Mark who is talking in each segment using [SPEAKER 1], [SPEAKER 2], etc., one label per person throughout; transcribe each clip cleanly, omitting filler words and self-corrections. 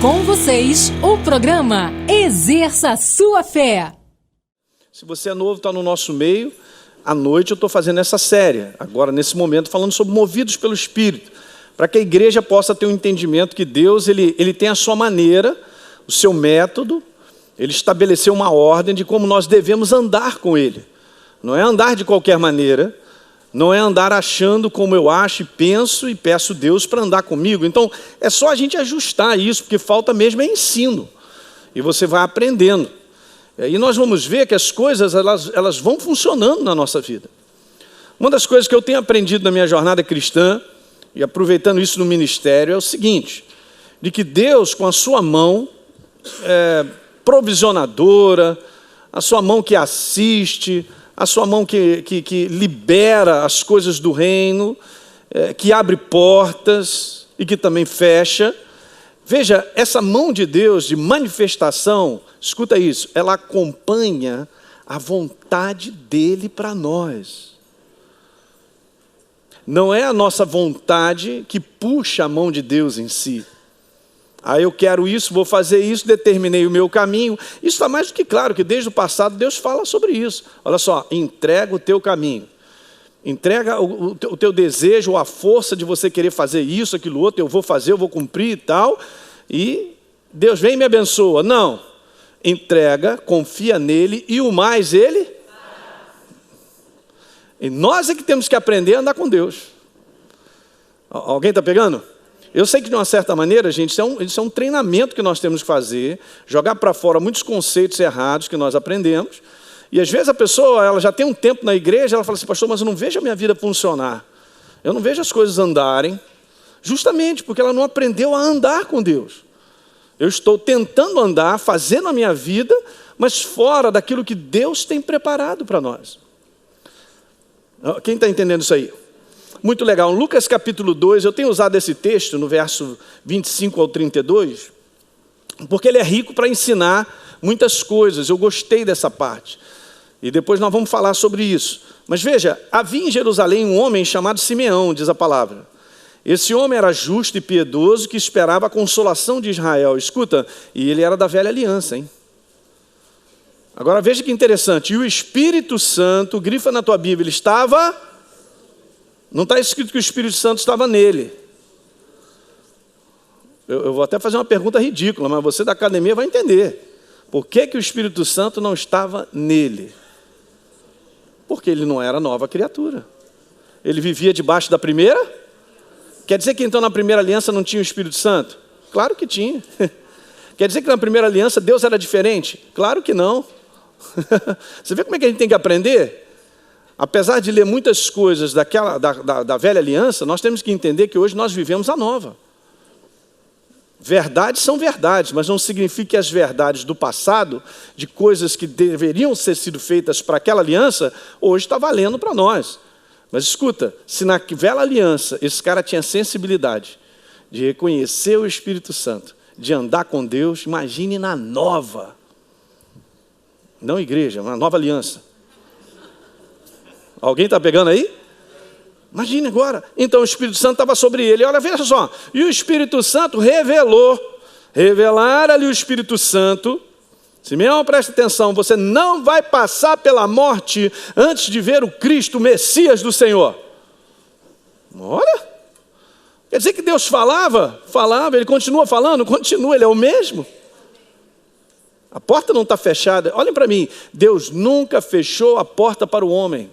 [SPEAKER 1] Com vocês, o programa Exerça Sua Fé.
[SPEAKER 2] Se você é novo, está no nosso meio, à noite eu estou fazendo essa série, agora nesse momento, falando sobre movidos pelo Espírito, para que a igreja possa ter um entendimento que Deus ele tem a sua maneira, o seu método, ele estabeleceu uma ordem de como nós devemos andar com Ele. Não é andar de qualquer maneira, não é andar achando como eu acho e penso e peço Deus para andar comigo. Então, é só a gente ajustar isso, porque falta mesmo é ensino. E você vai aprendendo. E nós vamos ver que as coisas elas vão funcionando na nossa vida. Uma das coisas que eu tenho aprendido na minha jornada cristã, e aproveitando isso no ministério, é o seguinte, de que Deus, com a sua mão provisionadora, a sua mão que assiste, a sua mão que libera as coisas do reino, que abre portas e que também fecha. Veja, essa mão de Deus de manifestação, escuta isso, ela acompanha a vontade dEle para nós. Não é a nossa vontade que puxa a mão de Deus em si. Eu quero isso, vou fazer isso, determinei o meu caminho. Isso está mais do que claro, que desde o passado Deus fala sobre isso. Olha só, entrega o teu caminho. Entrega o teu desejo, ou a força de você querer fazer isso, aquilo outro, eu vou fazer, eu vou cumprir e tal. E Deus vem e me abençoa. Não, entrega, confia nele e o mais Ele. E nós é que temos que aprender a andar com Deus. Alguém está pegando? Eu sei que de uma certa maneira, gente, isso é um treinamento que nós temos que fazer, jogar para fora muitos conceitos errados que nós aprendemos. E às vezes a pessoa ela já tem um tempo na igreja, ela fala assim, pastor, mas eu não vejo a minha vida funcionar. Eu não vejo as coisas andarem, justamente porque ela não aprendeu a andar com Deus. Eu estou tentando andar, fazendo a minha vida, mas fora daquilo que Deus tem preparado para nós. Quem está entendendo isso aí? Muito legal. Lucas capítulo 2, eu tenho usado esse texto no verso 25 ao 32, porque ele é rico para ensinar muitas coisas. Eu gostei dessa parte. E depois nós vamos falar sobre isso. Mas veja, havia em Jerusalém um homem chamado Simeão, diz a palavra. Esse homem era justo e piedoso, que esperava a consolação de Israel. Escuta, e ele era da velha aliança, hein? Agora veja que interessante. E o Espírito Santo, grifa na tua Bíblia, estava... Não está escrito que o Espírito Santo estava nele. Eu vou até fazer uma pergunta ridícula, mas você da academia vai entender. Por que o Espírito Santo não estava nele? Porque ele não era nova criatura. Ele vivia debaixo da primeira? Quer dizer que então na primeira aliança não tinha o Espírito Santo? Claro que tinha. Quer dizer que na primeira aliança Deus era diferente? Claro que não. Você vê como é que a gente tem que aprender? Apesar de ler muitas coisas da velha aliança, nós temos que entender que hoje nós vivemos a nova. Verdades são verdades, mas não significa que as verdades do passado, de coisas que deveriam ter sido feitas para aquela aliança, hoje está valendo para nós. Mas escuta, se na velha aliança esse cara tinha sensibilidade de reconhecer o Espírito Santo, de andar com Deus, imagine na nova. Não igreja, na nova aliança. Alguém está pegando aí? Imagine agora. Então o Espírito Santo estava sobre ele. Olha, veja só. E o Espírito Santo revelara-lhe o Espírito Santo. Simeão, preste atenção, você não vai passar pela morte antes de ver o Cristo, o Messias do Senhor. Olha. Quer dizer que Deus falava, ele continua falando, continua, ele é o mesmo. A porta não está fechada. Olhem para mim, Deus nunca fechou a porta para o homem.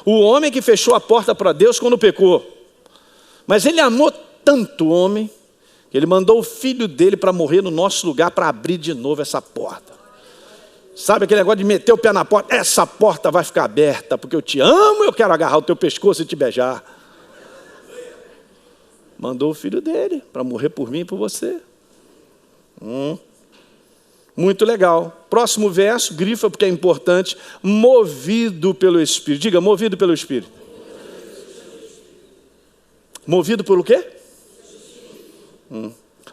[SPEAKER 2] O homem que fechou a porta para Deus quando pecou. Mas ele amou tanto o homem, que ele mandou o filho dele para morrer no nosso lugar, para abrir de novo essa porta. Sabe aquele negócio de meter o pé na porta? Essa porta vai ficar aberta, porque eu te amo, eu quero agarrar o teu pescoço e te beijar. Mandou o filho dele para morrer por mim e por você. Muito legal. Próximo verso, grifa porque é importante. Movido pelo Espírito. Diga, movido pelo Espírito. Movido pelo quê?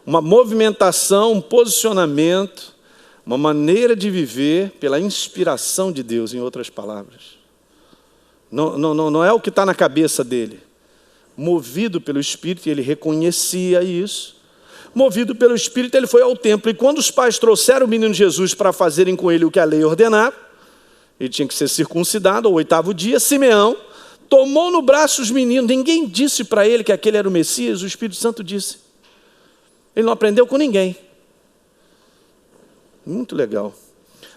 [SPEAKER 2] Uma movimentação, um posicionamento, uma maneira de viver pela inspiração de Deus, em outras palavras. Não é o que está na cabeça dele. Movido pelo Espírito, ele reconhecia isso. movido pelo Espírito, ele foi ao templo. E quando os pais trouxeram o menino Jesus para fazerem com ele o que a lei ordenava, ele tinha que ser circuncidado ao 8º dia, Simeão tomou no braço os meninos. Ninguém disse para ele que aquele era o Messias, o Espírito Santo disse. Ele não aprendeu com ninguém. Muito legal.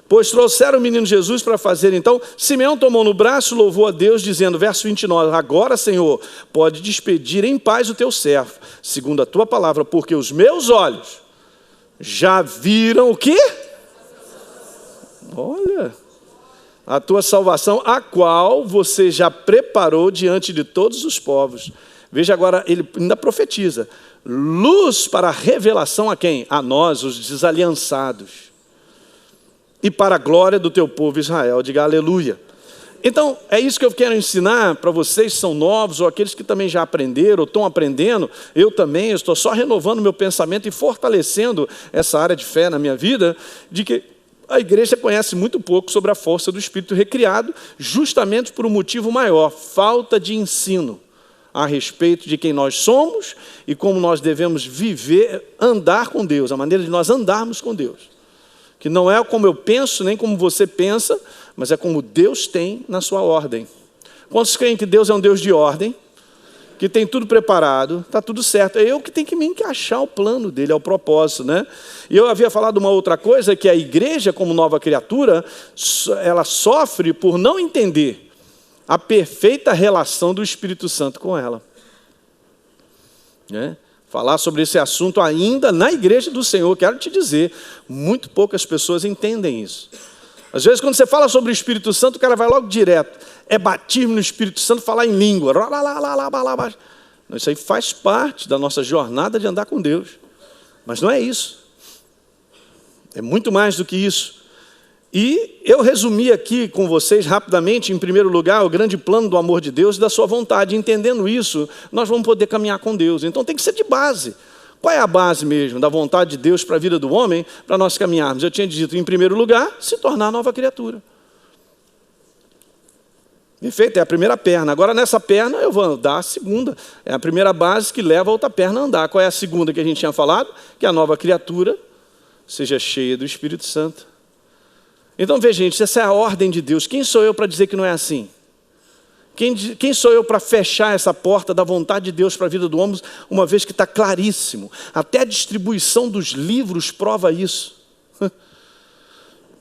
[SPEAKER 2] Pois trouxeram o menino Jesus para fazer, então, Simeão tomou no braço, louvou a Deus, dizendo, verso 29, agora, Senhor, pode despedir em paz o teu servo, segundo a tua palavra, porque os meus olhos já viram o quê? Olha, a tua salvação, a qual você já preparou diante de todos os povos. Veja agora, ele ainda profetiza, luz para a revelação a quem? A nós, os desaliançados. E para a glória do teu povo Israel, diga aleluia. Então, é isso que eu quero ensinar para vocês que são novos, ou aqueles que também já aprenderam, ou estão aprendendo. Eu também, eu estou só renovando meu pensamento e fortalecendo essa área de fé na minha vida, de que a igreja conhece muito pouco sobre a força do Espírito recriado, justamente por um motivo maior, falta de ensino a respeito de quem nós somos e como nós devemos viver, andar com Deus, a maneira de nós andarmos com Deus. Que não é como eu penso, nem como você pensa, mas é como Deus tem na sua ordem. Quantos creem que Deus é um Deus de ordem? Que tem tudo preparado, está tudo certo. É eu que tenho que me encaixar ao plano dele, ao propósito, né? E eu havia falado uma outra coisa, que a igreja, como nova criatura, ela sofre por não entender a perfeita relação do Espírito Santo com ela. Né? Falar sobre esse assunto ainda na igreja do Senhor, quero te dizer, muito poucas pessoas entendem isso. Às vezes, quando você fala sobre o Espírito Santo, o cara vai logo direto. É batismo no Espírito Santo, falar em língua. Isso aí faz parte da nossa jornada de andar com Deus. Mas não é isso. É muito mais do que isso. E eu resumi aqui com vocês rapidamente, em primeiro lugar, o grande plano do amor de Deus e da sua vontade. Entendendo isso, nós vamos poder caminhar com Deus. Então tem que ser de base. Qual é a base mesmo da vontade de Deus para a vida do homem, para nós caminharmos? Eu tinha dito, em primeiro lugar, se tornar nova criatura. Perfeito? É a primeira perna. Agora nessa perna eu vou dar a segunda. É a primeira base que leva a outra perna a andar. Qual é a segunda que a gente tinha falado? Que a nova criatura seja cheia do Espírito Santo. Então, veja, gente, essa é a ordem de Deus. Quem sou eu para dizer que não é assim? Quem sou eu para fechar essa porta da vontade de Deus para a vida do homem, uma vez que está claríssimo? Até a distribuição dos livros prova isso.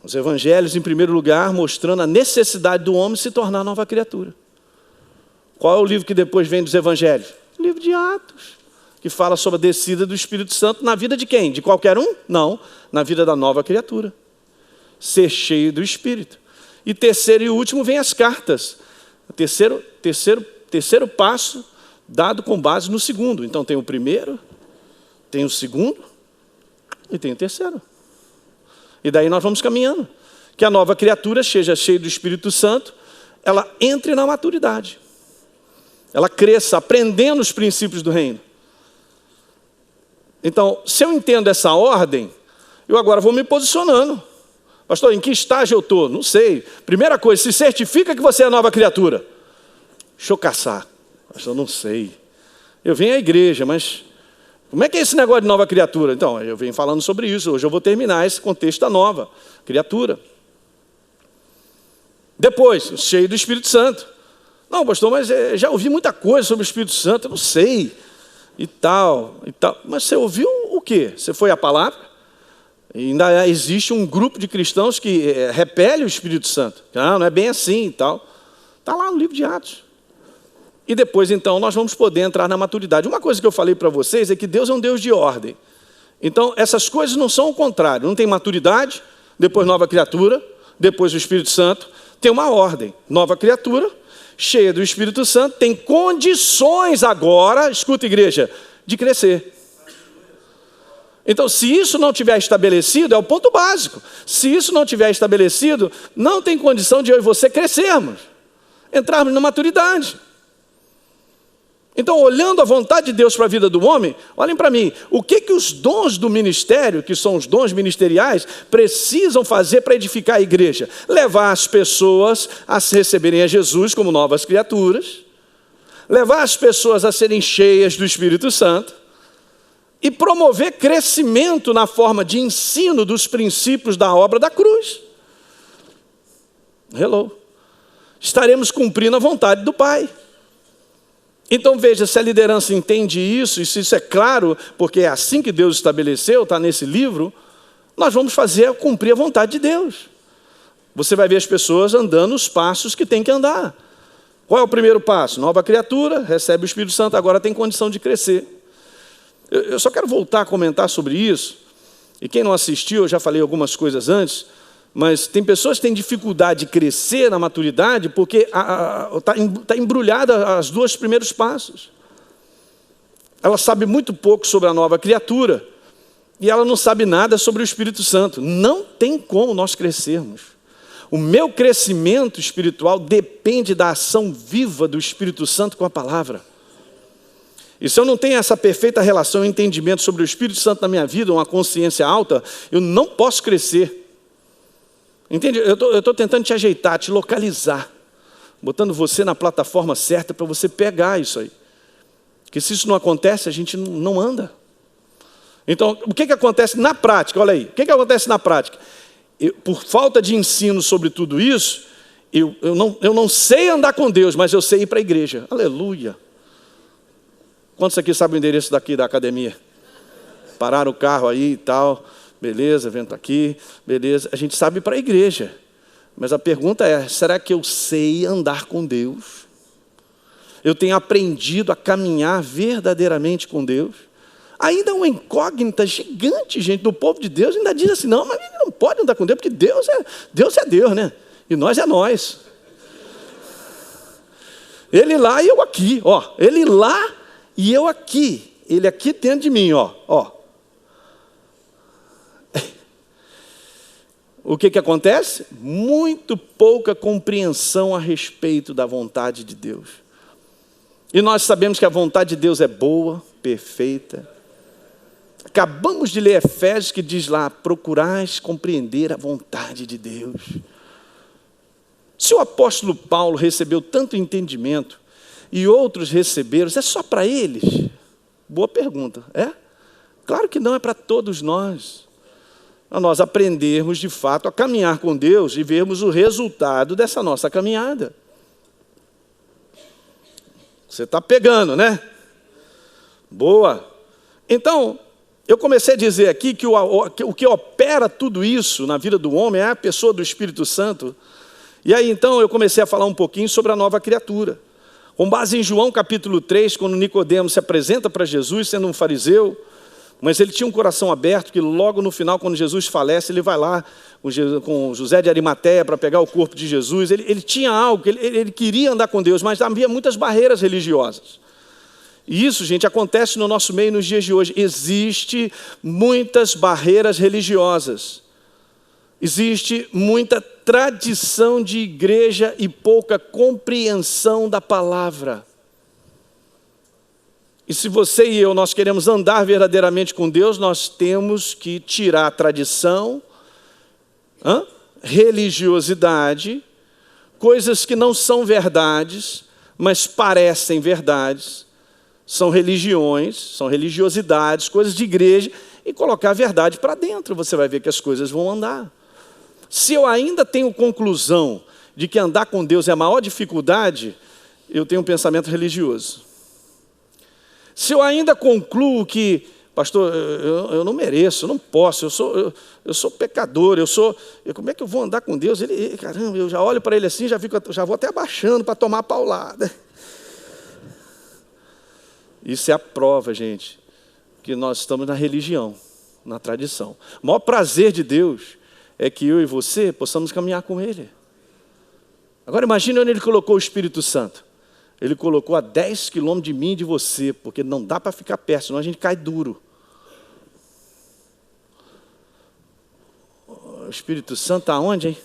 [SPEAKER 2] Os evangelhos, em primeiro lugar, mostrando a necessidade do homem se tornar nova criatura. Qual é o livro que depois vem dos evangelhos? O livro de Atos, que fala sobre a descida do Espírito Santo na vida de quem? De qualquer um? Não, na vida da nova criatura. Ser cheio do Espírito. E terceiro e último vem as cartas. O terceiro passo dado com base no segundo. Então tem o primeiro, tem o segundo e tem o terceiro. E daí nós vamos caminhando. Que a nova criatura seja cheia do Espírito Santo, ela entre na maturidade. Ela cresça, aprendendo os princípios do reino. Então, se eu entendo essa ordem, eu agora vou me posicionando. Pastor, em que estágio eu estou? Não sei. Primeira coisa, se certifica que você é nova criatura. Deixa eu caçar. Pastor, não sei. Eu venho à igreja, mas como é que é esse negócio de nova criatura? Então, eu venho falando sobre isso. Hoje eu vou terminar esse contexto da nova criatura. Depois, cheio do Espírito Santo. Não, pastor, mas já ouvi muita coisa sobre o Espírito Santo, eu não sei. E tal, e tal. Mas você ouviu o quê? Você foi à palavra? E ainda existe um grupo de cristãos que repele o Espírito Santo. Não é bem assim e tal. Está lá no livro de Atos. E depois, então, nós vamos poder entrar na maturidade. Uma coisa que eu falei para vocês é que Deus é um Deus de ordem. Então, essas coisas não são o contrário. Não tem maturidade, depois nova criatura, depois o Espírito Santo. Tem uma ordem. Nova criatura, cheia do Espírito Santo, tem condições agora, escuta igreja, de crescer. Então, se isso não tiver estabelecido, é o ponto básico. Se isso não tiver estabelecido, não tem condição de eu e você crescermos, entrarmos na maturidade. Então, olhando a vontade de Deus para a vida do homem, olhem para mim, o que os dons do ministério, que são os dons ministeriais, precisam fazer para edificar a igreja? Levar as pessoas a receberem a Jesus como novas criaturas, levar as pessoas a serem cheias do Espírito Santo, e promover crescimento na forma de ensino dos princípios da obra da cruz. Hello. Estaremos cumprindo a vontade do Pai. Então veja, se a liderança entende isso, e se isso é claro, porque é assim que Deus estabeleceu, está nesse livro, nós vamos cumprir a vontade de Deus. Você vai ver as pessoas andando os passos que tem que andar. Qual é o primeiro passo? Nova criatura, recebe o Espírito Santo, agora tem condição de crescer. Eu só quero voltar a comentar sobre isso, e quem não assistiu, eu já falei algumas coisas antes, mas tem pessoas que têm dificuldade de crescer na maturidade porque está embrulhada os 2 primeiros passos. Ela sabe muito pouco sobre a nova criatura e ela não sabe nada sobre o Espírito Santo. Não tem como nós crescermos. O meu crescimento espiritual depende da ação viva do Espírito Santo com a palavra. E se eu não tenho essa perfeita relação e entendimento sobre o Espírito Santo na minha vida, uma consciência alta, eu não posso crescer. Entende? Eu estou tentando te ajeitar, te localizar, botando você na plataforma certa para você pegar isso aí. Porque se isso não acontece, a gente não anda. Então, o que acontece na prática? Olha aí, o que acontece na prática? Por falta de ensino sobre tudo isso, eu não sei andar com Deus, mas eu sei ir para a igreja. Aleluia. Quantos aqui sabem o endereço daqui da academia? Pararam o carro aí e tal. Beleza, vento aqui, beleza. A gente sabe ir para a igreja. Mas a pergunta é, será que eu sei andar com Deus? Eu tenho aprendido a caminhar verdadeiramente com Deus? Ainda é uma incógnita gigante, gente, do povo de Deus. Ainda diz assim, não, mas ele não pode andar com Deus, porque Deus é Deus, né? E nós é nós. Ele lá e eu aqui, ó. Ele lá e eu aqui. Ele aqui dentro de mim, ó. O que acontece? Muito pouca compreensão a respeito da vontade de Deus. E nós sabemos que a vontade de Deus é boa, perfeita. Acabamos de ler Efésios que diz lá, procurais compreender a vontade de Deus. Se o apóstolo Paulo recebeu tanto entendimento e outros receberam, é só para eles? Boa pergunta, é? Claro que não, é para todos nós. A nós aprendermos de fato a caminhar com Deus e vermos o resultado dessa nossa caminhada. Você está pegando, né? Boa. Então, eu comecei a dizer aqui que o que opera tudo isso na vida do homem é a pessoa do Espírito Santo. E aí então eu comecei a falar um pouquinho sobre a nova criatura. Com base em João capítulo 3, quando Nicodemos se apresenta para Jesus, sendo um fariseu, mas ele tinha um coração aberto, que logo no final, quando Jesus falece, ele vai lá com José de Arimateia para pegar o corpo de Jesus. Ele tinha algo, ele queria andar com Deus, mas havia muitas barreiras religiosas. E isso, gente, acontece no nosso meio nos dias de hoje. Existem muitas barreiras religiosas. Existe muita tradição de igreja e pouca compreensão da palavra. E se você e eu, nós queremos andar verdadeiramente com Deus, nós temos que tirar a tradição, religiosidade, coisas que não são verdades, mas parecem verdades, são religiões, são religiosidades, coisas de igreja, e colocar a verdade para dentro, você vai ver que as coisas vão andar. Se eu ainda tenho conclusão de que andar com Deus é a maior dificuldade, eu tenho um pensamento religioso. Se eu ainda concluo que, pastor, eu não mereço, eu não posso, eu sou pecador, como é que eu vou andar com Deus? Caramba, eu já olho para ele assim, já vou até abaixando para tomar a paulada. Isso é a prova, gente, que nós estamos na religião, na tradição. O maior prazer de Deus é que eu e você possamos caminhar com Ele. Agora imagine onde Ele colocou o Espírito Santo. Ele colocou a 10 quilômetros de mim e de você, porque não dá para ficar perto, senão a gente cai duro. O Espírito Santo está onde, hein?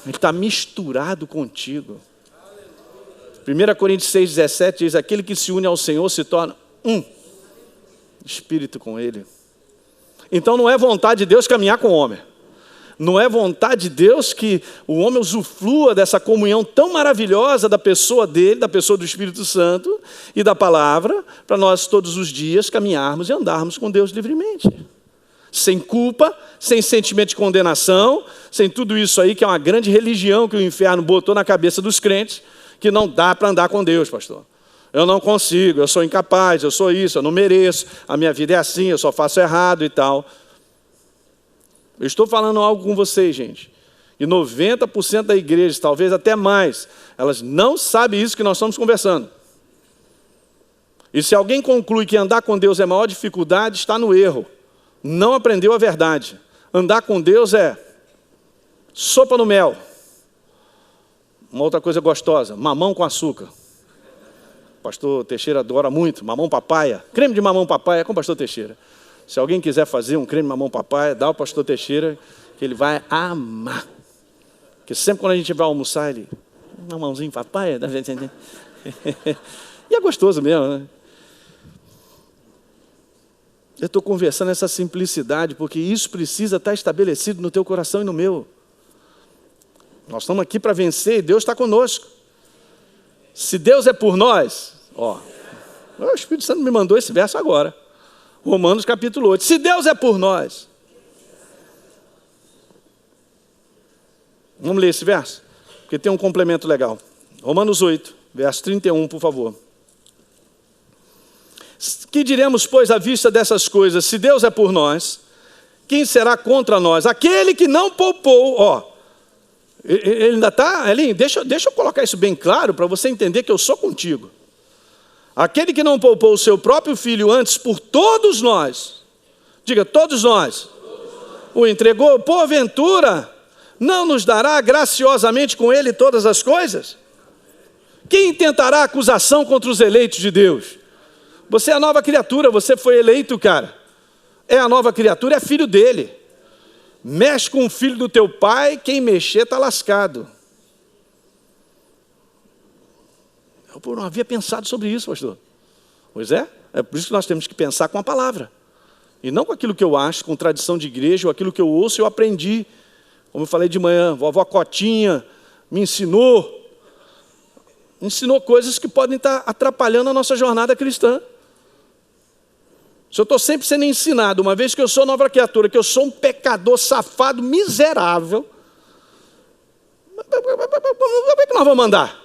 [SPEAKER 2] Ele está misturado contigo. 1 Coríntios 6,17 diz, aquele que se une ao Senhor se torna um espírito com Ele. Então não é vontade de Deus caminhar com o homem. Não é vontade de Deus que o homem usufrua dessa comunhão tão maravilhosa da pessoa dele, da pessoa do Espírito Santo e da palavra, para nós todos os dias caminharmos e andarmos com Deus livremente. Sem culpa, sem sentimento de condenação, sem tudo isso aí que é uma grande religião que o inferno botou na cabeça dos crentes, que não dá para andar com Deus, pastor. Eu não consigo, eu sou incapaz, eu sou isso, eu não mereço, a minha vida é assim, eu só faço errado e tal. Eu estou falando algo com vocês, gente. E 90% da igreja, talvez até mais, elas não sabem isso que nós estamos conversando. E se alguém conclui que andar com Deus é a maior dificuldade, está no erro. Não aprendeu a verdade. Andar com Deus é sopa no mel. Uma outra coisa gostosa, mamão com açúcar. O pastor Teixeira adora muito, mamão papaya. Creme de mamão papaya com o pastor Teixeira. Se alguém quiser fazer um creme de mamão papaya, dá ao pastor Teixeira, que ele vai amar. Porque sempre quando a gente vai almoçar, ele... mamãozinho papaya, dá pra entender? E é gostoso mesmo, né? Eu estou conversando essa simplicidade, porque isso precisa estar estabelecido no teu coração e no meu. Nós estamos aqui para vencer e Deus está conosco. Se Deus é por nós, ó, o Espírito Santo me mandou esse verso agora. Romanos capítulo 8. Se Deus é por nós. Vamos ler esse verso? Porque tem um complemento legal. Romanos 8, verso 31, por favor. Que diremos, pois, à vista dessas coisas? Se Deus é por nós, quem será contra nós? Aquele que não poupou, ó. Ele ainda está, Elinho, deixa eu colocar isso bem claro para você entender que eu sou contigo. Aquele que não poupou o seu próprio filho antes por todos nós, diga, todos nós, o entregou, porventura, não nos dará graciosamente com ele todas as coisas? Quem intentará acusação contra os eleitos de Deus? Você é a nova criatura, você foi eleito, cara. É a nova criatura, é filho dele. Mexe com o filho do teu pai, quem mexer está lascado. Eu não havia pensado sobre isso, pastor. Pois é por isso que nós temos que pensar com a palavra. E não com aquilo que eu acho, com tradição de igreja, ou aquilo que eu ouço e eu aprendi. Como eu falei de manhã, vovó Cotinha me ensinou coisas que podem estar atrapalhando a nossa jornada cristã. Se eu estou sempre sendo ensinado, uma vez que eu sou nova criatura, que eu sou um pecador safado, miserável, como é que nós vamos andar?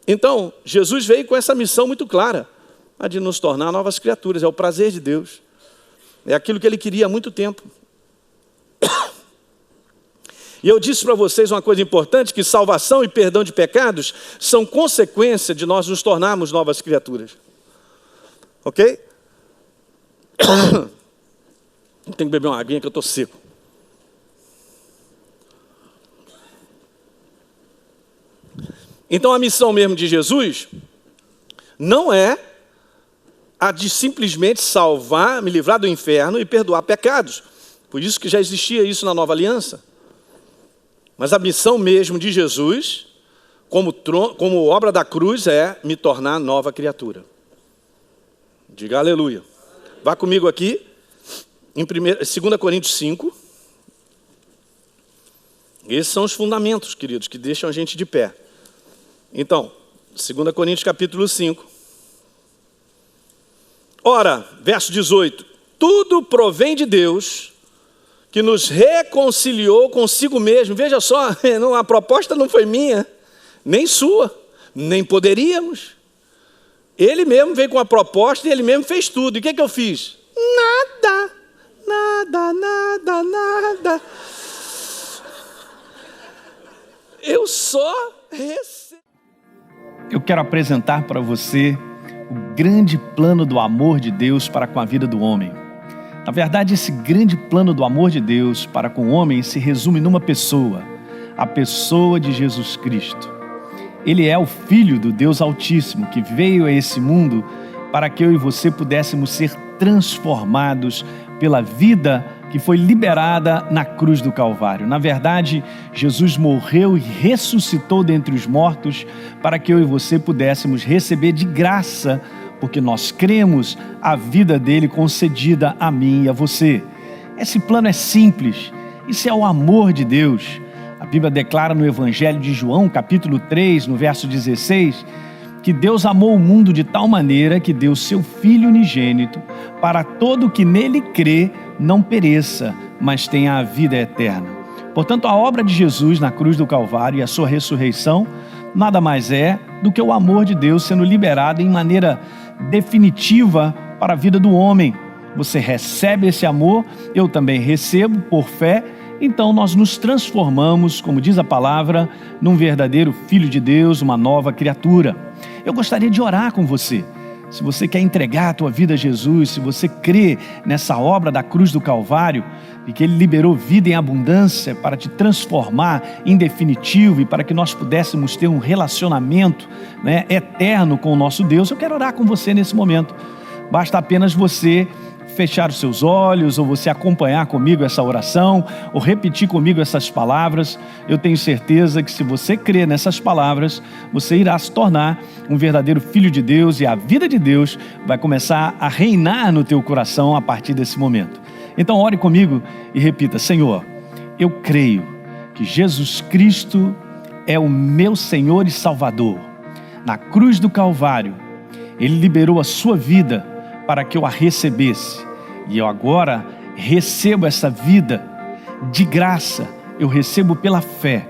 [SPEAKER 2] Então, Jesus veio com essa missão muito clara, a de nos tornar novas criaturas, é o prazer de Deus. É aquilo que Ele queria há muito tempo. E eu disse para vocês uma coisa importante, que salvação e perdão de pecados são consequência de nós nos tornarmos novas criaturas. Ok? Tenho que beber uma aguinha que eu estou seco. Então a missão mesmo de Jesus não é a de simplesmente salvar, me livrar do inferno e perdoar pecados. Por isso que já existia isso na Nova Aliança. Mas a missão mesmo de Jesus, como obra da cruz, é me tornar nova criatura. Diga aleluia. Vá comigo aqui, em 2 Coríntios 5. Esses são os fundamentos, queridos, que deixam a gente de pé. Então, 2 Coríntios capítulo 5. Ora, verso 18. Tudo provém de Deus, que nos reconciliou consigo mesmo. Veja só, a proposta não foi minha, nem sua, nem poderíamos. Ele mesmo veio com a proposta e ele mesmo fez tudo. E o que eu fiz? Nada. Eu só recebi.
[SPEAKER 3] Eu quero apresentar para você o grande plano do amor de Deus para com a vida do homem. Na verdade, esse grande plano do amor de Deus para com o homem se resume numa pessoa, a pessoa de Jesus Cristo. Ele é o Filho do Deus Altíssimo que veio a esse mundo para que eu e você pudéssemos ser transformados pela vida que foi liberada na cruz do Calvário. Na verdade, Jesus morreu e ressuscitou dentre os mortos para que eu e você pudéssemos receber de graça porque nós cremos a vida dele concedida a mim e a você. Esse plano é simples, isso é o amor de Deus. A Bíblia declara no Evangelho de João, capítulo 3, no verso 16, que Deus amou o mundo de tal maneira que deu seu Filho unigênito para todo que nele crê não pereça, mas tenha a vida eterna. Portanto, a obra de Jesus na cruz do Calvário e a sua ressurreição nada mais é do que o amor de Deus sendo liberado em maneira definitiva para a vida do homem. Você recebe esse amor, eu também recebo por fé, então nós nos transformamos, como diz a palavra, num verdadeiro filho de Deus, uma nova criatura. Eu gostaria de orar com você. Se você quer entregar a tua vida a Jesus, se você crê nessa obra da cruz do Calvário, e que Ele liberou vida em abundância para te transformar em definitivo e para que nós pudéssemos ter um relacionamento, eterno com o nosso Deus, eu quero orar com você nesse momento. Basta apenas você fechar os seus olhos, ou você acompanhar comigo essa oração, ou repetir comigo essas palavras. Eu tenho certeza que se você crer nessas palavras, você irá se tornar um verdadeiro filho de Deus e a vida de Deus vai começar a reinar no teu coração a partir desse momento. Então ore comigo e repita: Senhor, eu creio que Jesus Cristo é o meu Senhor e Salvador. Na cruz do Calvário, Ele liberou a sua vida para que eu a recebesse. E eu agora recebo essa vida de graça, eu recebo pela fé,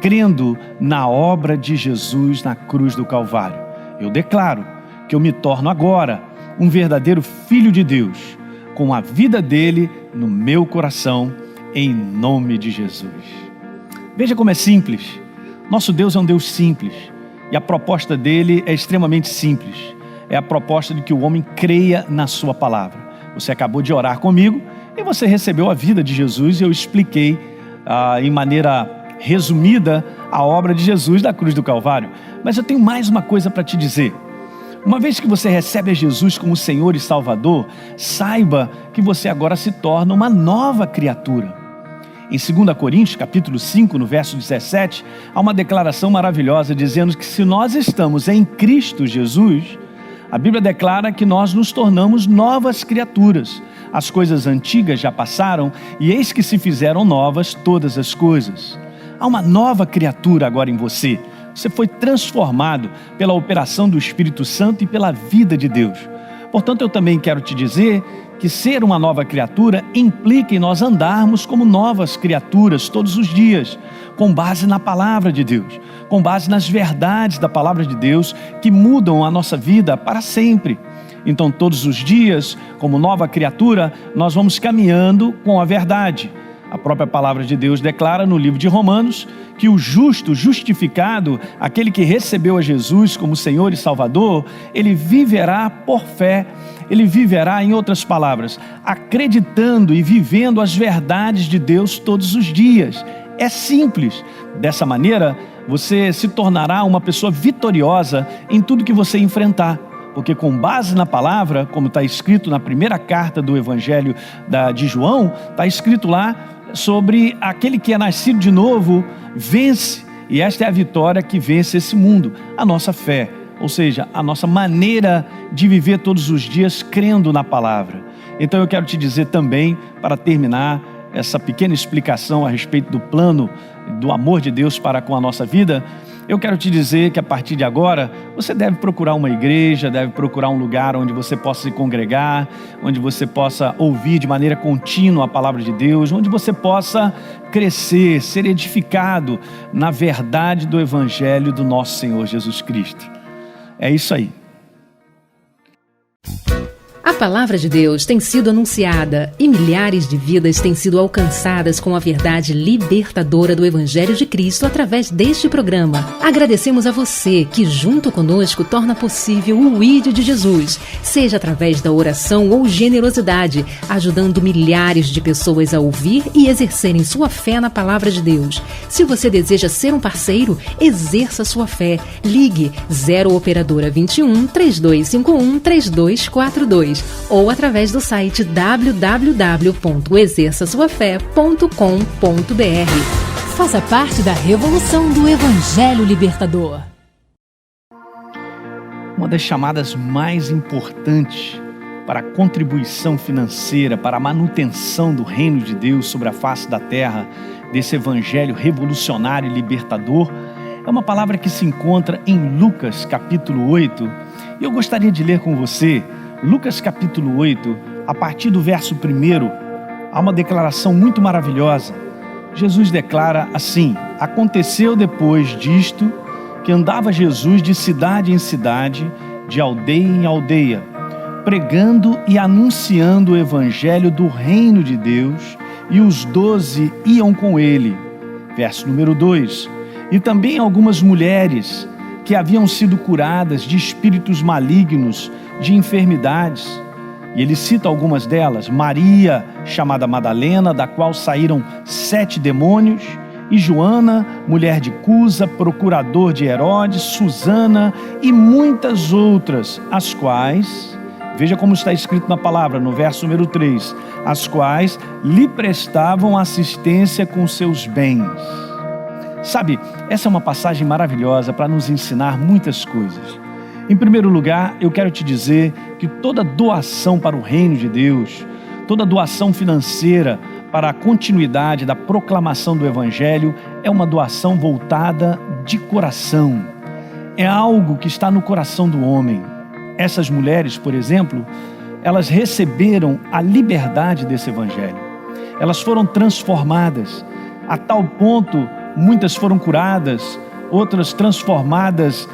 [SPEAKER 3] crendo na obra de Jesus na cruz do Calvário. Eu declaro que eu me torno agora um verdadeiro filho de Deus, com a vida dele no meu coração, em nome de Jesus. Veja como é simples. Nosso Deus é um Deus simples, e a proposta dele é extremamente simples. É a proposta de que o homem creia na sua palavra. Você acabou de orar comigo e você recebeu a vida de Jesus, e eu expliquei em maneira resumida a obra de Jesus da cruz do Calvário. Mas eu tenho mais uma coisa para te dizer. Uma vez que você recebe a Jesus como Senhor e Salvador, saiba que você agora se torna uma nova criatura. Em 2 Coríntios, capítulo 5, no verso 17, há uma declaração maravilhosa dizendo que se nós estamos em Cristo Jesus, a Bíblia declara que nós nos tornamos novas criaturas. As coisas antigas já passaram e eis que se fizeram novas todas as coisas. Há uma nova criatura agora em você. Você foi transformado pela operação do Espírito Santo e pela vida de Deus. Portanto, eu também quero te dizer que ser uma nova criatura implica em nós andarmos como novas criaturas todos os dias, com base na palavra de Deus, com base nas verdades da palavra de Deus que mudam a nossa vida para sempre. Então, todos os dias, como nova criatura, nós vamos caminhando com a verdade. A própria palavra de Deus declara no livro de Romanos que o justo, justificado, aquele que recebeu a Jesus como Senhor e Salvador, ele viverá por fé. Ele viverá, em outras palavras, acreditando e vivendo as verdades de Deus todos os dias. É simples. Dessa maneira, você se tornará uma pessoa vitoriosa em tudo que você enfrentar. Porque com base na palavra, como está escrito na primeira carta do Evangelho de João, está escrito lá sobre aquele que é nascido de novo, vence. E esta é a vitória que vence esse mundo, a nossa fé. Ou seja, a nossa maneira de viver todos os dias crendo na palavra. Então eu quero te dizer também, para terminar essa pequena explicação a respeito do plano do amor de Deus para com a nossa vida, eu quero te dizer que a partir de agora, você deve procurar uma igreja, deve procurar um lugar onde você possa se congregar, onde você possa ouvir de maneira contínua a palavra de Deus, onde você possa crescer, ser edificado na verdade do Evangelho do nosso Senhor Jesus Cristo. É isso aí.
[SPEAKER 1] A palavra de Deus tem sido anunciada e milhares de vidas têm sido alcançadas com a verdade libertadora do Evangelho de Cristo através deste programa. Agradecemos a você que, junto conosco, torna possível o ID de Jesus, seja através da oração ou generosidade, ajudando milhares de pessoas a ouvir e exercerem sua fé na palavra de Deus. Se você deseja ser um parceiro, exerça sua fé. Ligue 0 Operadora 21 3251 3242 ou através do site www.exerçasuafé.com.br. Faça parte da revolução do Evangelho Libertador.
[SPEAKER 3] uma das chamadas mais importantes para a contribuição financeira, para a manutenção do reino de Deus sobre a face da terra, desse evangelho revolucionário e libertador, é uma palavra que se encontra em Lucas capítulo 8. E eu gostaria de ler com você, Lucas capítulo 8, a partir do verso 1, há uma declaração muito maravilhosa. Jesus declara assim: aconteceu depois disto que andava Jesus de cidade em cidade, de aldeia em aldeia, pregando e anunciando o evangelho do reino de Deus, e os 12 iam com ele. Verso número 2. E também algumas mulheres que haviam sido curadas de espíritos malignos, de enfermidades. E ele cita algumas delas: Maria, chamada Madalena, da qual saíram 7 demônios, e Joana, mulher de Cusa, procurador de Herodes, Susana e muitas outras, as quais, veja como está escrito na palavra, no verso número 3, as quais lhe prestavam assistência com seus bens. Sabe, essa é uma passagem maravilhosa para nos ensinar muitas coisas. Em primeiro lugar, eu quero te dizer que toda doação para o reino de Deus, toda doação financeira para a continuidade da proclamação do evangelho é uma doação voltada de coração. É algo que está no coração do homem. Essas mulheres, por exemplo, elas receberam a liberdade desse evangelho. Elas foram transformadas a tal ponto, muitas foram curadas, outras transformadas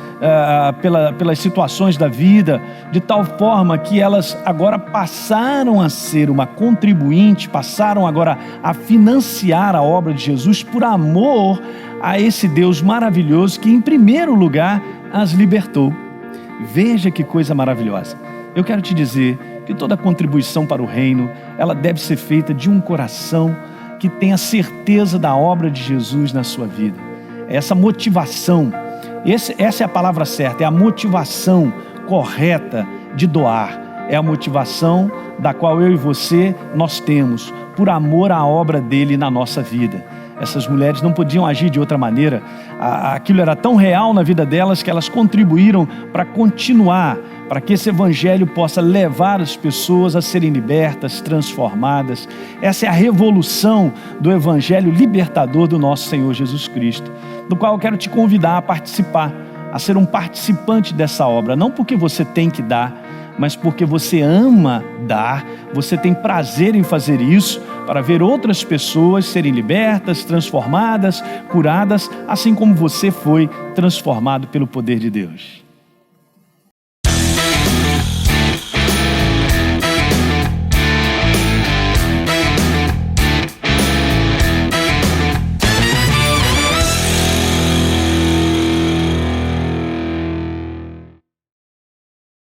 [SPEAKER 3] pelas situações da vida, de tal forma que elas agora passaram a ser uma contribuinte, passaram agora a financiar a obra de Jesus por amor a esse Deus maravilhoso que, em primeiro lugar, as libertou. Veja que coisa maravilhosa. Eu quero te dizer que toda contribuição para o reino, ela deve ser feita de um coração que tenha certeza da obra de Jesus na sua vida. Essa motivação, essa é a palavra certa, é a motivação correta de doar. É a motivação da qual eu e você, nós temos, por amor à obra dele na nossa vida. Essas mulheres não podiam agir de outra maneira. Aquilo era tão real na vida delas que elas contribuíram para continuar, para que esse evangelho possa levar as pessoas a serem libertas, transformadas. Essa é a revolução do evangelho libertador do nosso Senhor Jesus Cristo, do qual eu quero te convidar a participar, a ser um participante dessa obra, não porque você tem que dar, mas porque você ama dar, você tem prazer em fazer isso, para ver outras pessoas serem libertas, transformadas, curadas, assim como você foi transformado pelo poder de Deus.